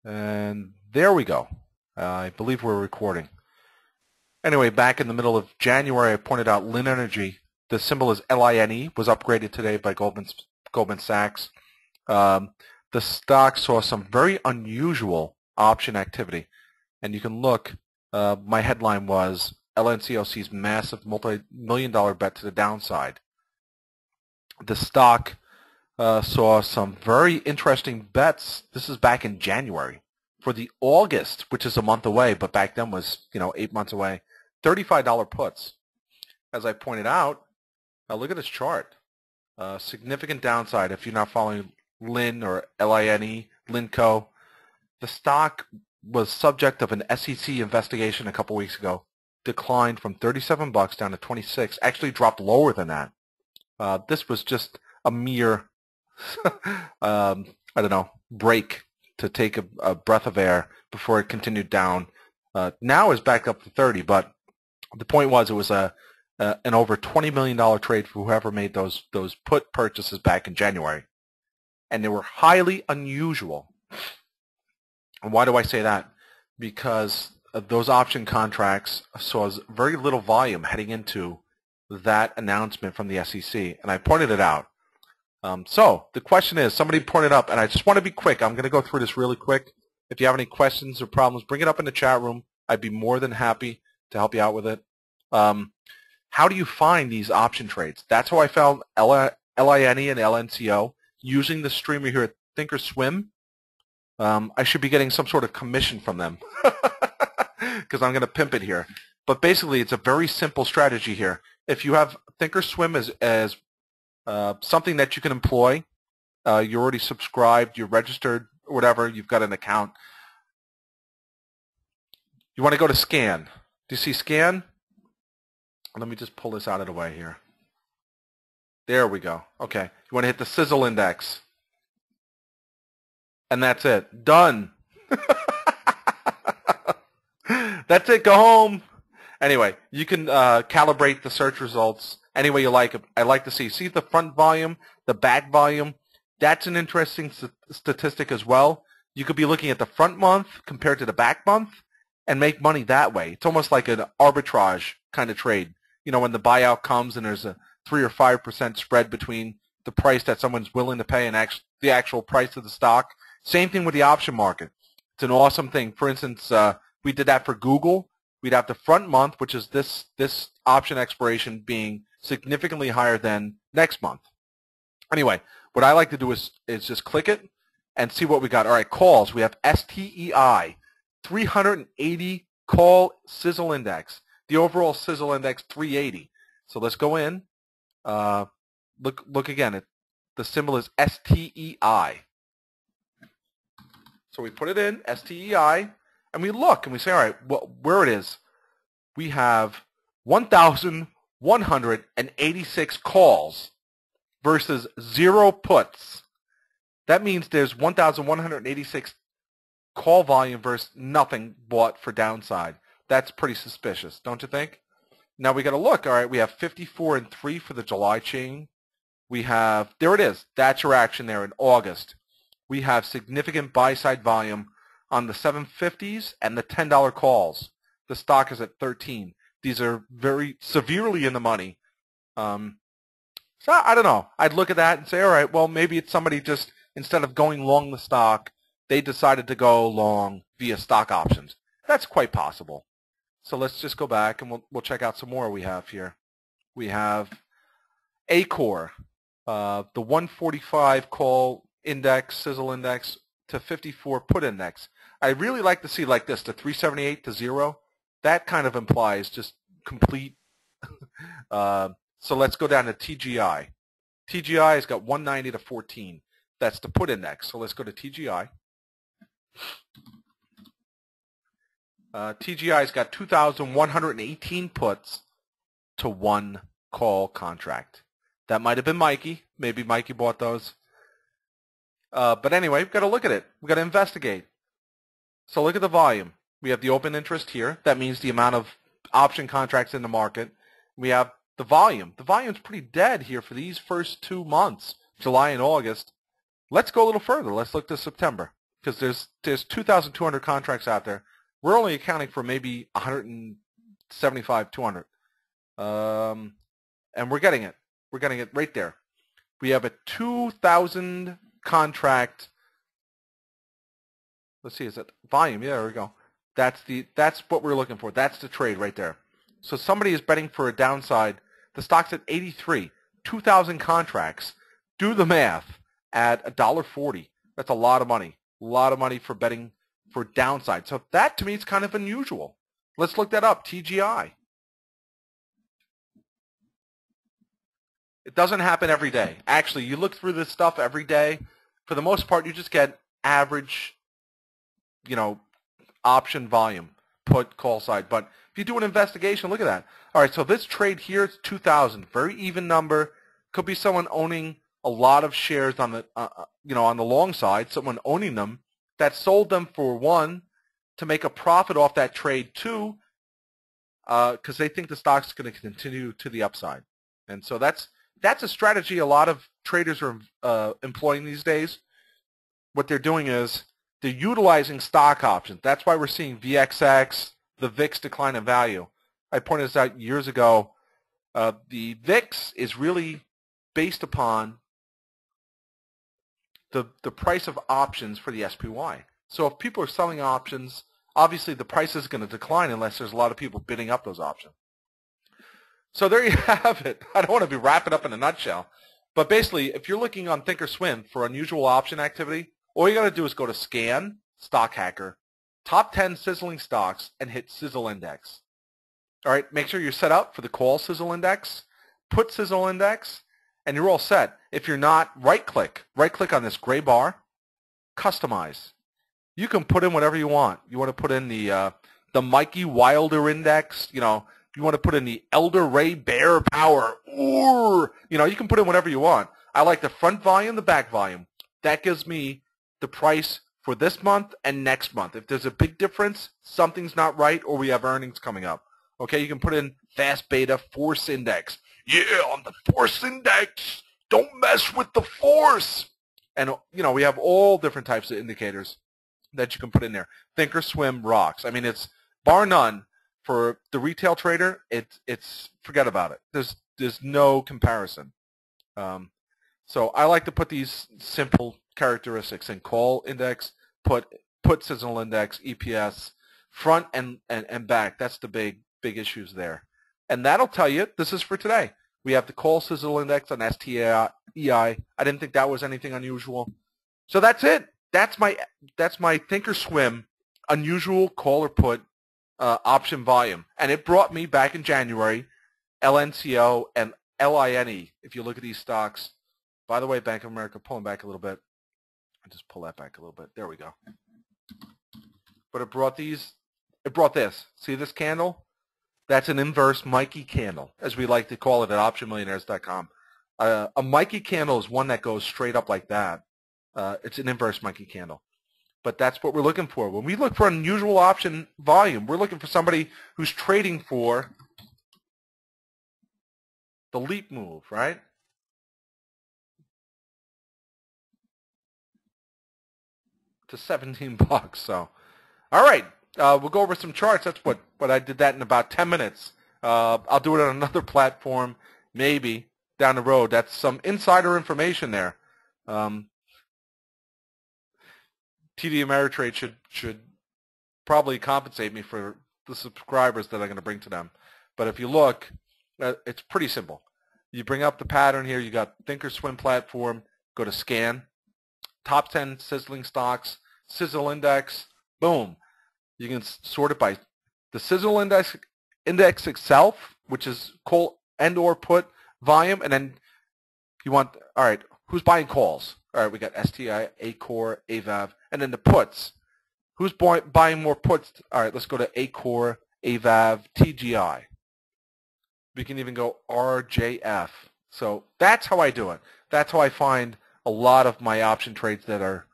And there we go. I believe we're recording. Anyway, back in the middle of January, I pointed out Lin Energy. The symbol is LINE, was upgraded today by Goldman Sachs. The stock saw some very unusual option activity. And you can look, my headline was LNCOC's massive multi-million-dollar bet to the downside. The stock saw some very interesting bets. This is back in January. For the August, which is a month away, but back then was 8 months away, $35 puts. As I pointed out, look at this chart. Significant downside if you're not following Lin or LINE, Linco. The stock was subject of an SEC investigation a couple weeks ago. Declined from 37 bucks down to 26. Actually dropped lower than that. This was just a mere, break to take a breath of air before it continued down. Now is back up to 30, but the point was it was an over $20 million trade for whoever made those put purchases back in January. And they were highly unusual. And why do I say that? Because those option contracts saw very little volume heading into that announcement from the SEC, and I pointed it out. So the question is, somebody pointed up, and I just want to be quick. I'm going to go through this really quick. If you have any questions or problems, bring it up in the chat room. I'd be more than happy to help you out with it. How do you find these option trades? That's how I found LINE and LNCO using the streamer here at Thinkorswim. I should be getting some sort of commission from them because I'm going to pimp it here. But basically, it's a very simple strategy here. If you have Thinkorswim as something that you can employ, you're already subscribed, you're registered, or whatever, you've got an account. You want to go to scan. Do you see scan? Let me just pull this out of the way here. There we go. Okay. You want to hit the sizzle index. And that's it. Done. That's it. Go home. Anyway, you can calibrate the search results any way you like. I like to see the front volume, the back volume. That's an interesting statistic as well. You could be looking at the front month compared to the back month and make money that way. It's almost like an arbitrage kind of trade. When the buyout comes and there's a 3 or 5% spread between the price that someone's willing to pay and the actual price of the stock. Same thing with the option market. It's an awesome thing. For instance, we did that for Google. We'd have the front month, which is this option expiration being significantly higher than next month. Anyway, what I like to do is just click it and see what we got. All right, calls. We have STEI, 380 call sizzle index. The overall sizzle index, 380. So let's go in. Look again. The symbol is STEI. So we put it in, STEI, and we look and we say, all right, well, where it is. We have 1,186 calls versus 0 puts. That means there's 1,186 call volume versus nothing bought for downside. That's pretty suspicious, don't you think? Now we got to look. All right, we have 54 and 3 for the July chain. We have, there it is. That's your action there in August. We have significant buy-side volume on the 750s and the $10 calls. The stock is at 13. These are very severely in the money. So I don't know. I'd look at that and say, all right, well, maybe it's somebody just, instead of going long the stock, they decided to go long via stock options. That's quite possible. So let's just go back and we'll check out some more we have here. We have Acor, the 145 call index, sizzle index, to 54 put index. I really like to see like this, the 378 to 0. That kind of implies just complete. So let's go down to TGI. TGI has got 190 to 14. That's the put index. So let's go to TGI. TGI's got 2,118 puts to 1 call contract. That might have been Mikey. Maybe Mikey bought those. But anyway, we've got to look at it. We've got to investigate. So look at the volume. We have the open interest here. That means the amount of option contracts in the market. We have the volume. The volume's pretty dead here for these first 2 months, July and August. Let's go a little further. Let's look to September. because there's 2,200 contracts out there. We're only accounting for maybe 175, 200. And we're getting it. We're getting it right there. We have a 2,000 contract. Let's see, is it volume? Yeah, there we go. That's what we're looking for. That's the trade right there. So somebody is betting for a downside. The stock's at 83, 2,000 contracts. Do the math at $1.40. That's a lot of money. A lot of money for betting for downside. So that to me is kind of unusual. Let's look that up. TGI. It doesn't happen every day. Actually, you look through this stuff every day. For the most part, you just get average, option volume, put, call side. But if you do an investigation, look at that. All right, so this trade here is 2,000. Very even number. Could be someone owning a lot of shares on the, on the long side, someone owning them that sold them for one, to make a profit off that trade, two, because they think the stock's going to continue to the upside. And so that's a strategy a lot of traders are employing these days. What they're doing is they're utilizing stock options. That's why we're seeing VXX, the VIX decline in value. I pointed this out years ago. The VIX is really based upon the price of options for the SPY. So if people are selling options, obviously the price is going to decline unless there's a lot of people bidding up those options. So there you have it. I don't want to be wrapping up in a nutshell. But basically, if you're looking on Thinkorswim for unusual option activity, all you got to do is go to Scan, Stock Hacker, Top 10 Sizzling Stocks, and hit Sizzle Index. All right, make sure you're set up for the Call Sizzle Index, Put Sizzle Index, and you're all set. If you're not, right-click on this gray bar, Customize. You can put in whatever you want. You want to put in the Mikey Wilder Index, you want to put in the Elder Ray Bear Power, or, you can put in whatever you want. I like the front volume, the back volume. That gives me the price for this month and next month. If there's a big difference, something's not right, or we have earnings coming up. Okay, you can put in Fast Beta Force Index. Yeah, on the Force Index, don't mess with the Force. And, we have all different types of indicators that you can put in there. Thinkorswim rocks. I mean, it's bar none. For the retail trader, it's forget about it. There's no comparison. So I like to put these simple characteristics in: call index, put sizzle index, EPS, front and back. That's the big issues there. And that'll tell you this is for today. We have the call sizzle index on STEI. I didn't think that was anything unusual. So that's it. That's my Thinkorswim unusual call or put option volume. And it brought me back in January LNCO and LINE. If you look at these stocks, by the way, Bank of America pulling back a little bit. I just pull that back a little bit. There we go. But it brought this. See this candle? That's an inverse Mikey candle, as we like to call it at optionmillionaires.com. A Mikey candle is one that goes straight up like that. It's an inverse Mikey candle. But that's what we're looking for. When we look for unusual option volume, we're looking for somebody who's trading for the leap move, right? To 17 bucks. So, all right, we'll go over some charts. That's what I did that in about 10 minutes. I'll do it on another platform, maybe down the road. That's some insider information there. TD Ameritrade should probably compensate me for the subscribers that I'm going to bring to them. But if you look, it's pretty simple. You bring up the pattern here. You got Thinkorswim platform. Go to Scan. Top 10 sizzling stocks. Sizzle Index. Boom. You can sort it by the Sizzle Index itself, which is call and or put volume. And then you want, all right, who's buying calls? All right, we got STI, ACOR, AVAV, and then the puts. Who's buying more puts? All right, let's go to ACOR, AVAV, TGI. We can even go RJF. So that's how I do it. That's how I find a lot of my option trades that are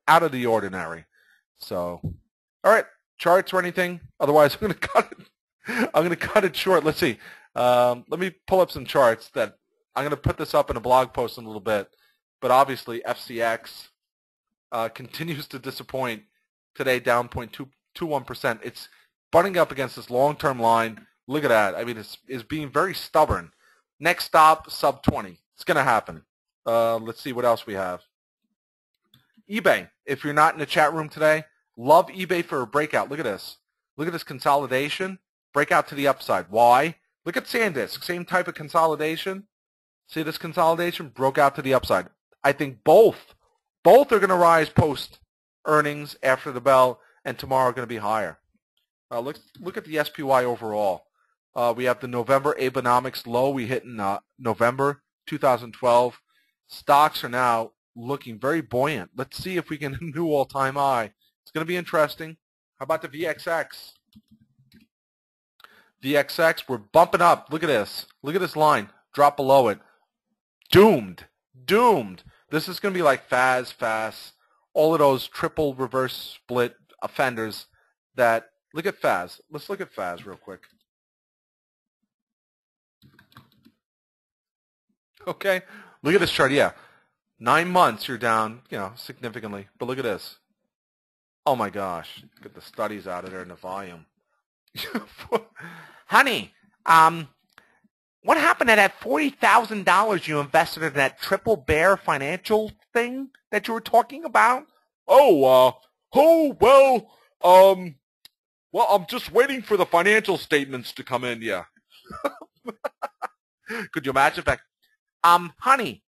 out of the ordinary. So, all right, charts or anything? Otherwise, I'm going to cut it short. Let's see. Let me pull up some charts that I'm going to put this up in a blog post in a little bit. But obviously, FCX, continues to disappoint. Today down 0.221%. It's butting up against this long-term line. Look at that. I mean, it's being very stubborn. Next stop, sub 20. It's going to happen. Let's see what else we have. eBay. If you're not in the chat room today, love eBay for a breakout. Look at this. Look at this consolidation. Breakout to the upside. Why? Look at SanDisk. Same type of consolidation. See this consolidation? Broke out to the upside. I think both are going to rise post earnings after the bell, and tomorrow are going to be higher. Look at the SPY overall. We have the November Abenomics low we hit in November 2012. Stocks are now looking very buoyant. Let's see if we can new all-time high. It's going to be interesting. How about the VXX? VXX, we're bumping up. Look at this. Look at this line. Drop below it. Doomed. Doomed. This is going to be like FAS, all of those triple reverse split offenders that, look at FAS. Let's look at FAS real quick. Okay. Look at this chart. Yeah. 9 months you're down, significantly. But look at this. Oh my gosh. Get the studies out of there and the volume. Honey, what happened to that $40,000 you invested in that Triple Bear financial thing that you were talking about? Well, I'm just waiting for the financial statements to come in, yeah. Could you imagine if honey,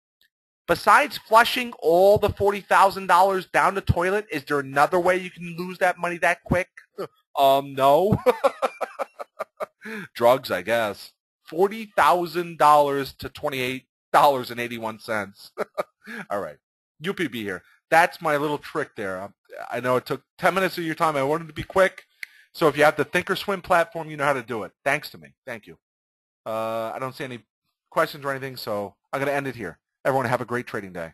besides flushing all the $40,000 down the toilet, is there another way you can lose that money that quick? No. Drugs, I guess. $40,000 to $28.81. All right. UPB here. That's my little trick there. I know it took 10 minutes of your time. I wanted to be quick. So if you have the Thinkorswim platform, you know how to do it. Thanks to me. Thank you. I don't see any questions or anything, so I'm going to end it here. Everyone have a great trading day.